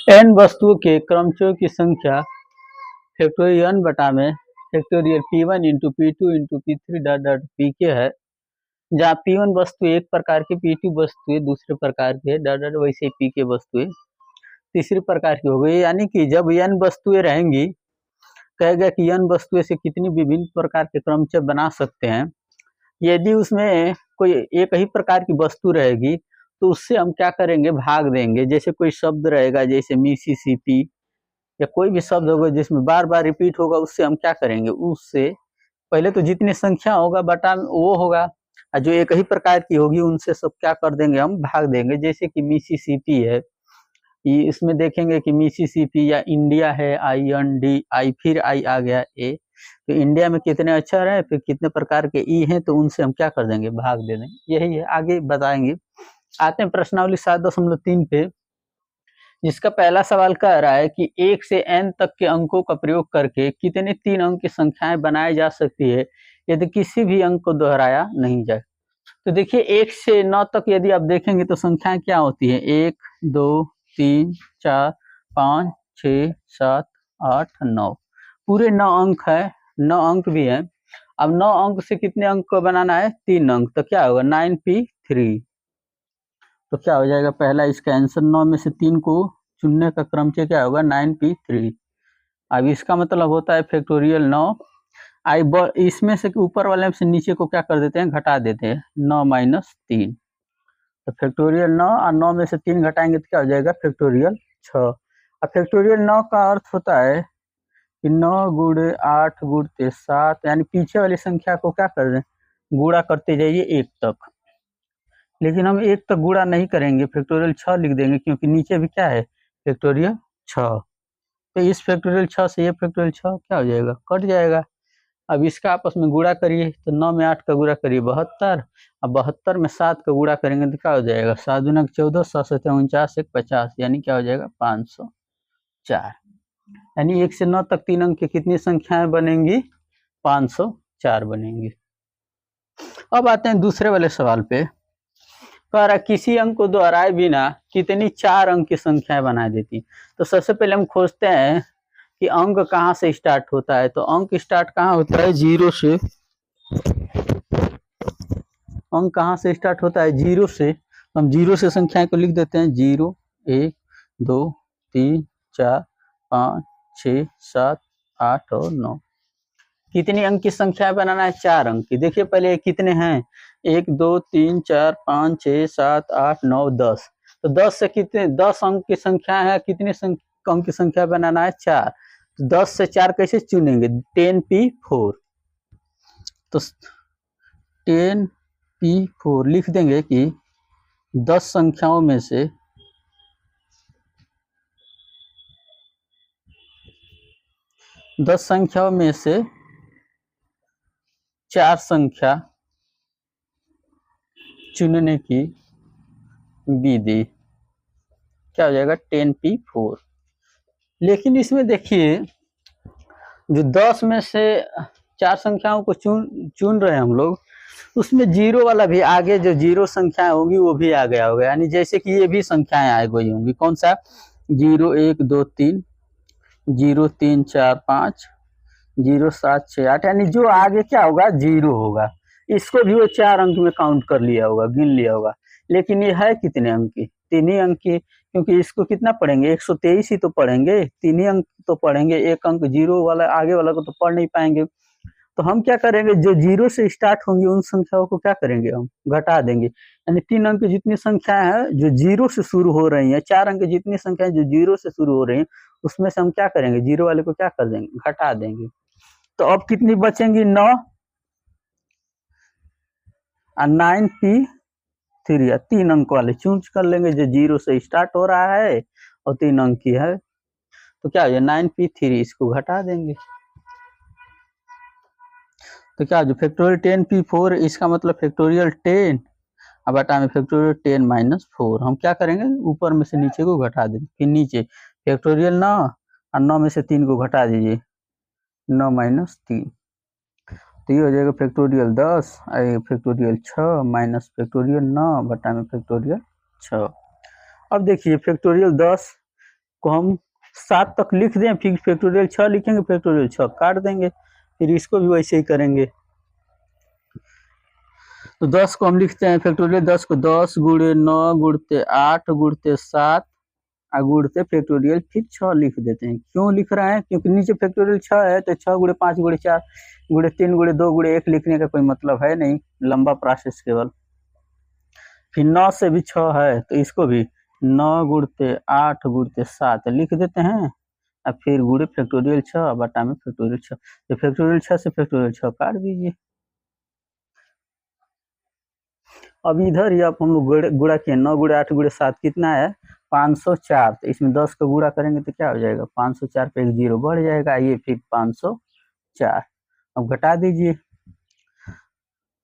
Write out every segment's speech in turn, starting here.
n वस्तुओं के क्रमचयों की संख्या फैक्टोरियल n बटा में factorial p1 into p2 into p3 dot dot pk है, जहाँ p1 वस्तु एक प्रकार की, p2 वस्तुएं दूसरे प्रकार की है, डॉट डॉट वैसे ही pk वस्तुएं तीसरी प्रकार की हो गई। यानी कि जब n वस्तुएं रहेंगी, कहेगा कि n वस्तुएं से कितनी विभिन्न प्रकार के क्रमचय बना सकते हैं। यदि उसमें कोई एक ही प्रकार की वस्तु रहेगी तो उससे हम क्या करेंगे, भाग देंगे। जैसे कोई शब्द रहेगा, जैसे मिसिसिपी या कोई भी शब्द होगा जिसमें बार बार रिपीट होगा, उससे हम क्या करेंगे, उससे पहले तो जितनी संख्या होगा बटा वो होगा, और जो एक ही प्रकार की होगी उनसे सब क्या कर देंगे, हम भाग देंगे। जैसे कि मिसिसिपी है, इसमें देखेंगे कि मिसिसिपी या इंडिया है, आई एन डी आई, फिर आई आ गया ए, तो इंडिया में कितने अक्षर हैं, फिर कितने प्रकार के ई हैं, तो उनसे हम क्या कर देंगे, भाग दे देंगे। यही है, आगे बताएंगे। आते हैं प्रश्नावली 7.3 पे, जिसका पहला सवाल कह रहा है कि 1 से n तक के अंकों का प्रयोग करके कितने 3 अंक की संख्याएं बनाई जा सकती है यदि किसी भी अंक को दोहराया नहीं जाए। तो देखिए 1 से 9 तक यदि आप देखेंगे तो संख्याएं क्या होती है, 1 2 3 4 5 6 7 8 9, पूरे 9 अंक है, 9 अंक भी है। अब 9 अंक से कितने अंक को बनाना है, 3 अंक, तो क्या होगा 9p3। तो क्या हो जाएगा, पहला इसका आंसर 9 में से 3 को चुनने का क्रमचय क्या होगा, 9p3। अब इसका मतलब होता है फैक्टोरियल 9, इसमें से ऊपर वाले से नीचे को क्या कर देते हैं, घटा देते हैं, 9 माइनस 3। तो फैक्टोरियल 9 और 9 में से 3 घटाएंगे तो क्या हो जाएगा, फैक्टोरियल 6। अब फैक्टोरियल 9 का अर्थ होता है कि 9 गुणे 8 गुणते 7, यानी पीछे वाली संख्या को क्या कर दें, गुणा करते जाइए 1 तक। लेकिन हम 1 तक गुणा नहीं करेंगे, फैक्टोरियल 6 लिख देंगे, क्योंकि नीचे भी क्या है, फैक्टोरियल 6। तो इस फैक्टोरियल 6 से ये फैक्टोरियल 6 क्या हो जाएगा, कट जाएगा। अब इसका आपस में गुणा करिए, तो 9 में 8 का गुणा करिए 72, अब 72 में 7 का गुणा करेंगे तो क्या हो जाएगा, 7 दूना 14, 7 7 49, 1 50, यानी क्या हो जाएगा 504। यानी 1 से 9 तक 3 अंक की कितनी संख्याएं बनेंगी, 504 बनेंगी। अब आते हैं दूसरे वाले सवाल पे, कह रहा किसी अंक को दोहराए बिना कितनी 4 अंक की संख्याएं बना देती। तो सबसे पहले हम खोजते हैं कि अंक कहाँ से स्टार्ट होता है। तो अंक स्टार्ट कहाँ होता है, 0 से। अंक कहाँ से स्टार्ट होता है, 0 से। हम 0 से संख्याएं को लिख देते हैं, 0 1 2 3 4 5 6 7 8 और 9। कितनी अंक की संख्या बनाना है, 4 अंक की। देखिए पहले कितने हैं, 1 2 3 4 5 6 7 8 9 10। तो 10 से कितने, 10 अंक की संख्या है, कितने अंक की संख्या बनाना है, 4। तो 10 से 4 कैसे चुनेंगे, 10p4। तो 10p4 लिख देंगे कि 10 संख्याओं में से 10 संख्याओं में से 4 संख्या चुनने की विधि, क्या हो जाएगा 10p4। लेकिन इसमें देखिए जो 10 में से 4 संख्याओं को चुन रहे हैं हम लोग, उसमें 0 वाला भी आगे, जो 0 संख्याएं होंगी वो भी आ गया होगा। यानी जैसे कि ये भी संख्याएं आ गई होंगी, कौन सा, 0 1 2 3 0 3 4 5 0 7 6 8, यानी जो आगे क्या होगा 0 होगा, इसको भी वो 4 अंक में काउंट कर लिया होगा, गिन लिया होगा। लेकिन ये है कितने अंक की, 3 ही अंक की, क्योंकि इसको कितना पढ़ेंगे, 123 ही तो पढ़ेंगे, 3 ही अंक तो पढ़ेंगे, एक अंक 0 वाला आगे वाला को तो पढ़ नहीं पाएंगे। तो हम क्या करेंगे, जो 0 से स्टार्ट होंगी उन संख्याओं को क्या करेंगे, हम घटा देंगे। यानी 3 अंक की जितनी संख्या है जो 0 से शुरू हो रही है, 4 अंक की जितनी संख्या है जो 0 से शुरू हो रही है, उसमें से हम क्या करेंगे, 0 वाले को क्या कर देंगे, घटा देंगे। तो अब कितनी बचेंगी, 9 और 9p3, 3 अंक वाले चूज कर लेंगे, जो 0 से स्टार्ट हो रहा है और 3 अंक की है। तो क्या हो जाए 9p3, इसको घटा देंगे। तो क्या जो फैक्टोरियल 10p4, इसका मतलब फैक्टोरियल 10, अब बटा में फैक्टोरियल 10 माइनस 4। हम क्या करेंगे, ऊपर में से नीचे को घटा देंगे, फिर नीचे फैक्टोरियल 9 और 9 में से 3 को घटा दीजिए, 9 माइनस 3। तो ये हो जाएगा फैक्टोरियल 10 फैक्टोरियल 6 माइनस फैक्टोरियल 9 बटा में फैक्टोरियल 6। अब देखिए फैक्टोरियल 10 को हम 7 तक लिख दें, फिर फैक्टोरियल 6 लिखेंगे, फैक्टोरियल 6 काट देंगे, फिर इसको भी वैसे ही करेंगे। तो 10 को हम लिखते हैं फैक्टोरियल 10 को 10 गुणे 9 गुणते 8 गुणते 7 और गुणते फैक्टोरियल फिर 6 लिख देते हैं। क्यों लिख रहे हैं? क्योंकि नीचे फैक्टोरियल 6 है, तो 6 गुणे 5 गुणे 4 गुणे 3 गुणे 2 गुणे 1 लिखने का कोई मतलब है नहीं, लंबा प्रोसेस केवल। फिर 9 से भी 6 है, तो इसको भी 9 गुणते 8 गुणते 7 लिख देते हैं, और फिर गुणे फैक्टोरियल 6 बटा में फैक्टोरियल 6, तो फैक्टोरियल 6 से फैक्टोरियल 6 काट दीजिए। अब इधर ही आप हम लोग गुणा किए, 9 गुणे 8 गुणे 7 कितना है? 504। तो इसमें 10 का गुणा करेंगे तो क्या हो जाएगा? 504 पे एक जीरो बढ़ जाएगा, ये फिर 504। अब घटा दीजिए,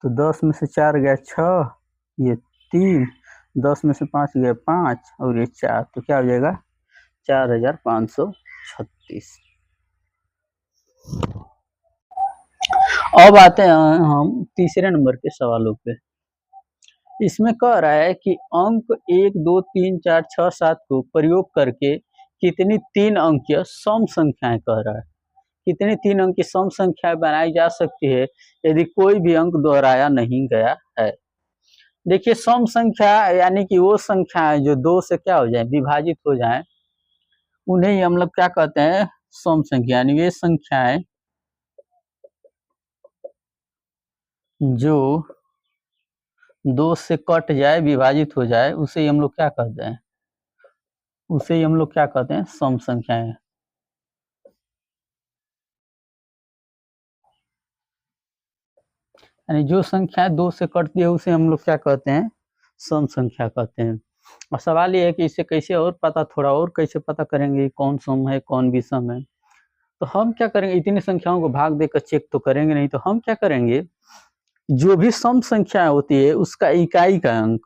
तो 10 में से 4 गया 6, ये 3, 10 में से 5 गया 5 और ये 4, तो क्या हो जाएगा? 4536। अब आते हैं हम तीसरे नंबर के सवालों पे। इसमें कह रहा है कि अंक 1 2 3 4 6 7 को प्रयोग करके कितनी 3 अंकीय सम संख्याएं कह रहा है, कितनी 3 अंक की सम संख्याएं बनाई जा सकती है यदि कोई भी अंक दोहराया नहीं गया है। देखिए, सम संख्या यानी कि वो संख्याएं जो 2 से क्या हो जाए? विभाजित हो जाए, उन्हें ही हम लोग क्या कहते हैं? सम संख्या। यानी वे संख्याएं जो 2 से कट जाए, विभाजित हो जाए, उसे ही हम लोग क्या कहते हैं? उसे ही हम लोग क्या कहते हैं? सम संख्याएं। यानी जो संख्या 2 से कटती है उसे हम लोग क्या कहते हैं? सम संख्या कहते हैं। और सवाल ये है कि इसे कैसे और पता, थोड़ा और कैसे पता करेंगे कौन सम है कौन विषम है? तो हम क्या करेंगे, इतनी संख्याओं को भाग देकर चेक तो करेंगे नहीं, तो हम क्या करेंगे, जो भी सम संख्या होती है उसका इकाई का अंक,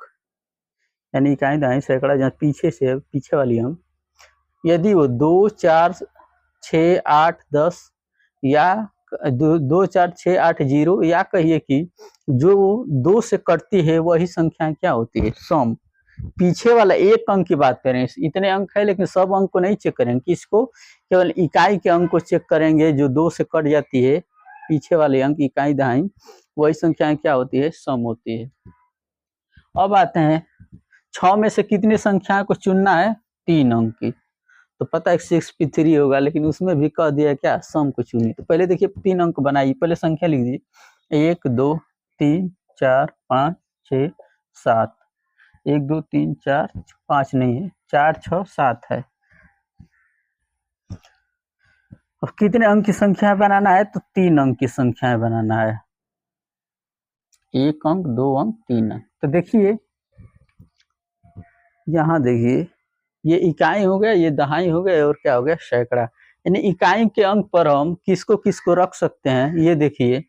यानी इकाई दहाई सैकड़ा, जहाँ पीछे से पीछे वाली अंक, यदि वो 2 4 6 8 10 या 2 4 6 8 0, या कहिए कि जो 2 से कटती है वही संख्या क्या होती है? सम। पीछे वाला एक अंक की बात करें, इतने अंक है लेकिन सब अंक को नहीं चेक करेंगे, किसको? केवल इकाई के अंक को चेक करेंगे, जो 2 से कट जाती है पीछे वाले अंक, इकाई दहाई, वही संख्याएं क्या होती है? सम होती है। अब आते हैं 6 में से कितनी संख्या को चुनना है? 3 अंक की। तो पता है 6p3 होगा, लेकिन उसमें भी कह दिया क्या? सम को चुनिए। तो पहले देखिए 3 अंक बनाइए, पहले संख्या लिख दीजिए, 1 2 3 4 5 6 7। 1 2 3 4 5 नहीं है, 4 6 7 है। अब कितने अंक की संख्या बनाना है? तो 3 अंक की संख्या बनाना है, 1 अंक 2 अंक 3 अंक। तो देखिए यहाँ देखिए, ये इकाई हो गया, ये दहाई हो गया, और क्या हो गया? सैकड़ा। यानी इकाई के अंक पर हम किसको किसको रख सकते हैं? ये देखिए,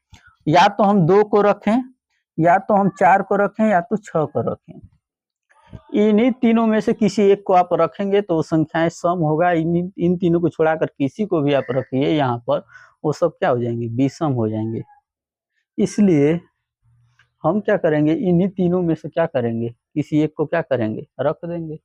या तो हम 2 को रखें, या तो हम 4 को रखें, या तो 6 को रखें। इन्हीं तीनों में से किसी एक को आप रखेंगे तो संख्याएं सम होगा। इन तीनों को छोड़ाकर किसी को भी आप रखिए यहाँ पर, वो सब क्या हो जाएंगे? विषम हो जाएंगे। इसलिए हम क्या करेंगे, इन्हीं तीनों में से क्या करेंगे? किसी एक को क्या करेंगे? रख देंगे।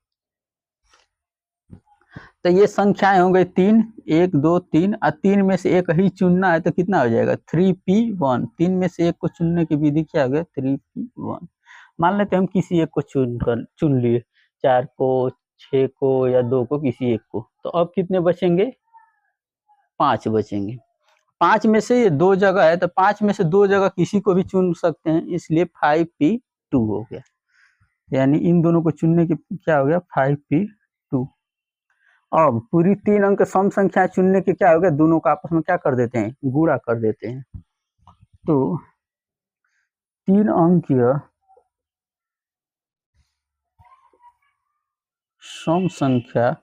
तो ये संख्याएं होंगे 3, 1 2 3, और 3 में से एक ही चुनना है, तो कितना हो जाएगा? 3p1। 3 में से एक को चुनने की विधि क्या हो गया? 3p1। मान लेते हम किसी एक को चुन लिए, 4 को 6 को या 2 को, किसी एक को, तो अब कितने बचेंगे? 5 बचेंगे। 5 में से ये 2 जगह है, तो 5 में से 2 जगह किसी को भी चुन सकते हैं, इसलिए 5p2 हो गया। यानी इन दोनों को चुनने की क्या हो गया? 5p2। अब पूरी 3 अंक सम संख्या चुनने के क्या हो गया? दोनों का आपस में क्या कर देते हैं? गुणा कर देते हैं। तो 3 अंकीय सम संख्या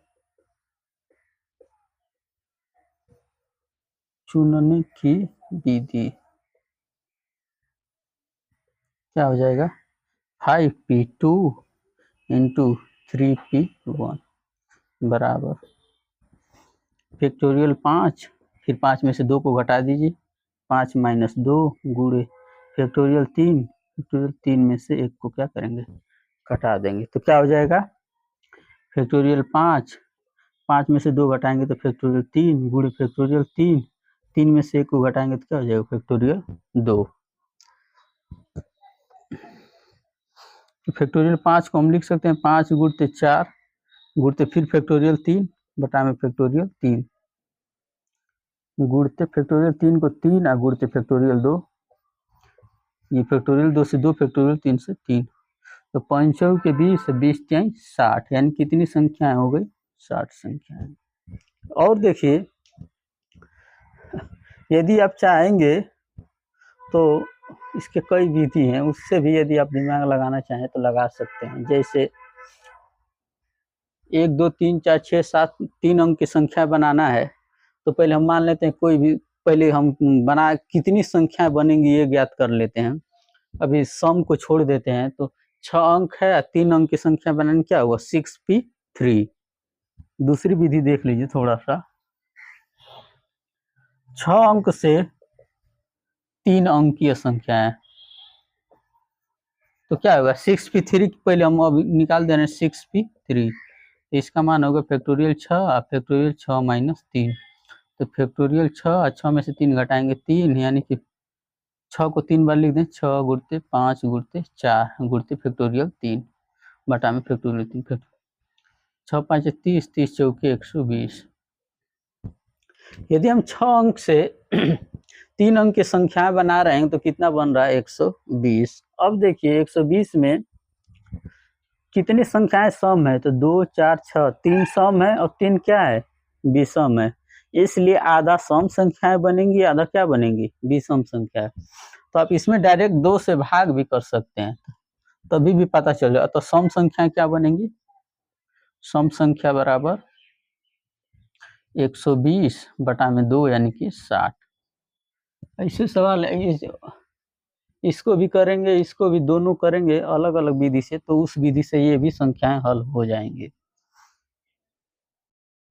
चुनने की विधि क्या हो जाएगा? 5p2 इंटू 3p1 बराबर फैक्टोरियल 5, फिर 5 में से 2 को घटा दीजिए, 5 माइनस 2 गुणे फैक्टोरियल 3, फैक्टोरियल 3 में से 1 को क्या करेंगे? घटा देंगे, तो क्या हो जाएगा? फैक्टोरियल 5 5 में से 2 घटाएंगे तो फैक्टोरियल 3 गुणे फैक्टोरियल 3, 3 में से 1 को घटाएंगे तो क्या हो जाएगा फैक्टोरियल 2। तो फैक्टोरियल 5 को हम लिख सकते हैं 5 गुणते 4 गुणते फिर फैक्टोरियल 3 बटा में फैक्टोरियल 3, गुणते फैक्टोरियल 3 को 3 और गुणते फैक्टोरियल 2, ये फैक्टोरियल 2 से 2 फैक्टोरियल 3 से 3, तो 5 के 20 20 3 60, यानी कितनी संख्याएं हो गई 60 संख्याएं। और देखिए यदि आप चाहेंगे तो इसके कई विधि हैं, उससे भी यदि आप दिमाग लगाना चाहें तो लगा सकते हैं। जैसे 1 2 3 4 6 7 3 अंक की संख्या बनाना है तो पहले हम मान लेते हैं कोई भी, पहले हम बना कितनी संख्या बनेंगी ये ज्ञात कर लेते हैं। अभी सम को छोड़ देते हैं तो 6 अंक है, 3 अंक की संख्या बनाने क्या हुआ 6p3। दूसरी विधि देख लीजिए थोड़ा सा, 6 अंक से 3 अंकीय संख्या है तो क्या होगा 6p3, पहले हम अभी निकाल दे रहे हैं 6p3, तो इसका मान होगा फैक्टोरियल 6 फैक्टोरियल 6 माइनस 3, तो फैक्टोरियल 6 6 में से 3 घटाएंगे 3, यानी कि 6 को 3 बार लिख दें 6 गुणते 5 गुणते 4 गुणते फैक्टोरियल 3 बटा में फैक्टोरियल 3, 6 5 30 30 चौके 120। यदि हम 6 अंक से 3 अंक की संख्याएं बना रहे हैं तो कितना बन रहा है 120। अब देखिए 120 में कितनी संख्याएं सम है तो 2 4 6, 3 सम है और 3 क्या है विषम है, इसलिए आधा सम संख्याएं बनेंगी आधा क्या बनेंगी विषम संख्या। तो आप इसमें डायरेक्ट 2 से भाग भी कर सकते हैं तभी भी पता चल जाएगा। तो सम संख्या क्या बनेंगी, सम संख्या बराबर 120 बटा में 2 यानी कि 60। ऐसे सवाल है, इसको भी करेंगे इसको भी, दोनों करेंगे अलग अलग विधि से तो उस विधि से ये भी संख्याएं हल हो जाएंगे।